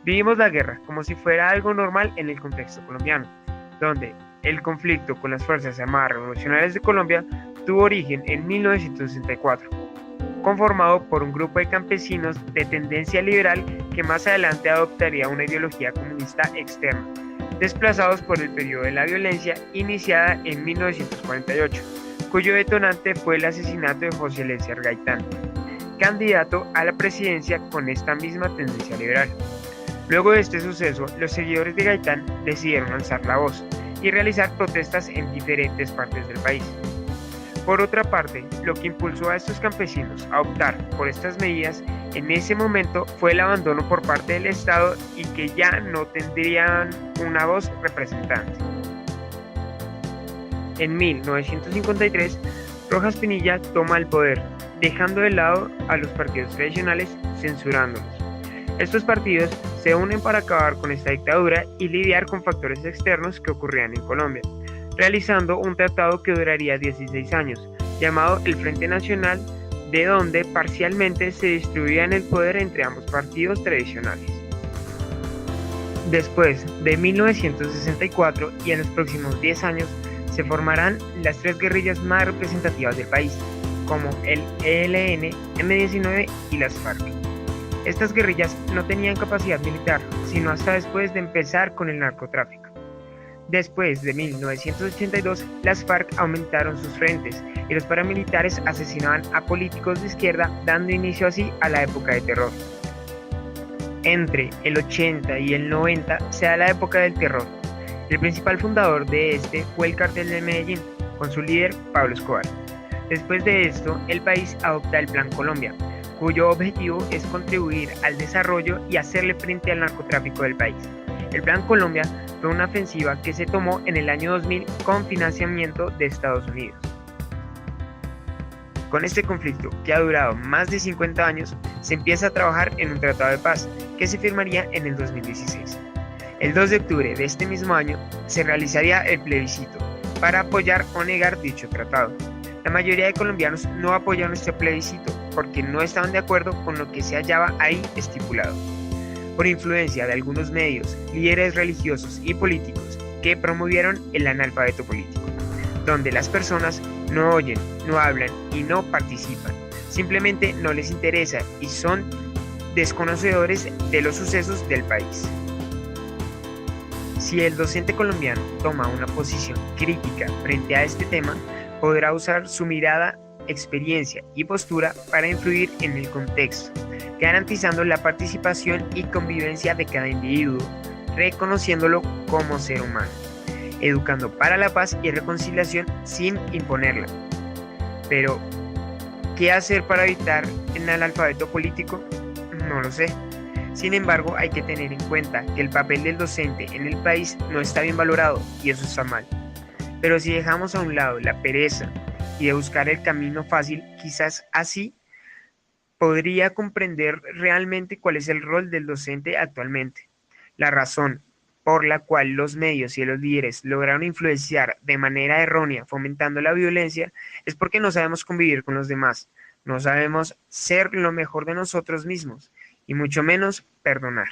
Vivimos la guerra como si fuera algo normal en el contexto colombiano, donde el conflicto con las Fuerzas Armadas Revolucionarias de Colombia tuvo origen en 1964, conformado por un grupo de campesinos de tendencia liberal que más adelante adoptaría una ideología comunista externa, desplazados por el periodo de la violencia iniciada en 1948, cuyo detonante fue el asesinato de José Eliezer Gaitán, candidato a la presidencia con esta misma tendencia liberal. Luego de este suceso, los seguidores de Gaitán decidieron alzar la voz y realizar protestas en diferentes partes del país. Por otra parte, lo que impulsó a estos campesinos a optar por estas medidas en ese momento fue el abandono por parte del Estado y que ya no tendrían una voz representante. En 1953, Rojas Pinilla toma el poder, dejando de lado a los partidos tradicionales, censurándolos. Estos partidos se unen para acabar con esta dictadura y lidiar con factores externos que ocurrían en Colombia, realizando un tratado que duraría 16 años, llamado el Frente Nacional, de donde parcialmente se distribuían el poder entre ambos partidos tradicionales. Después de 1964 y en los próximos 10 años, se formarán las tres guerrillas más representativas del país, como el ELN, M-19 y las FARC. Estas guerrillas no tenían capacidad militar, sino hasta después de empezar con el narcotráfico. Después de 1982, las FARC aumentaron sus frentes y los paramilitares asesinaban a políticos de izquierda, dando inicio así a la época de terror. Entre el 80 y el 90 se da la época del terror. El principal fundador de este fue el Cártel de Medellín, con su líder Pablo Escobar. Después de esto, el país adopta el Plan Colombia, cuyo objetivo es contribuir al desarrollo y hacerle frente al narcotráfico del país. El Plan Colombia fue una ofensiva que se tomó en el año 2000 con financiamiento de Estados Unidos. Con este conflicto, que ha durado más de 50 años, se empieza a trabajar en un tratado de paz que se firmaría en el 2016. El 2 de octubre de este mismo año se realizaría el plebiscito para apoyar o negar dicho tratado. La mayoría de colombianos no apoyaron este plebiscito porque no estaban de acuerdo con lo que se hallaba ahí estipulado. Por influencia de algunos medios, líderes religiosos y políticos que promovieron el analfabeto político, donde las personas no oyen, no hablan y no participan, simplemente no les interesa y son desconocedores de los sucesos del país. Si el docente colombiano toma una posición crítica frente a este tema, podrá usar su mirada, experiencia y postura para influir en el contexto, garantizando la participación y convivencia de cada individuo, reconociéndolo como ser humano, educando para la paz y reconciliación sin imponerla. Pero, ¿qué hacer para evitar el analfabeto político? No lo sé. Sin embargo, hay que tener en cuenta que el papel del docente en el país no está bien valorado y eso está mal. Pero si dejamos a un lado la pereza y de buscar el camino fácil, quizás así podría comprender realmente cuál es el rol del docente actualmente. La razón por la cual los medios y los líderes lograron influenciar de manera errónea fomentando la violencia es porque no sabemos convivir con los demás, no sabemos ser lo mejor de nosotros mismos y mucho menos perdonar.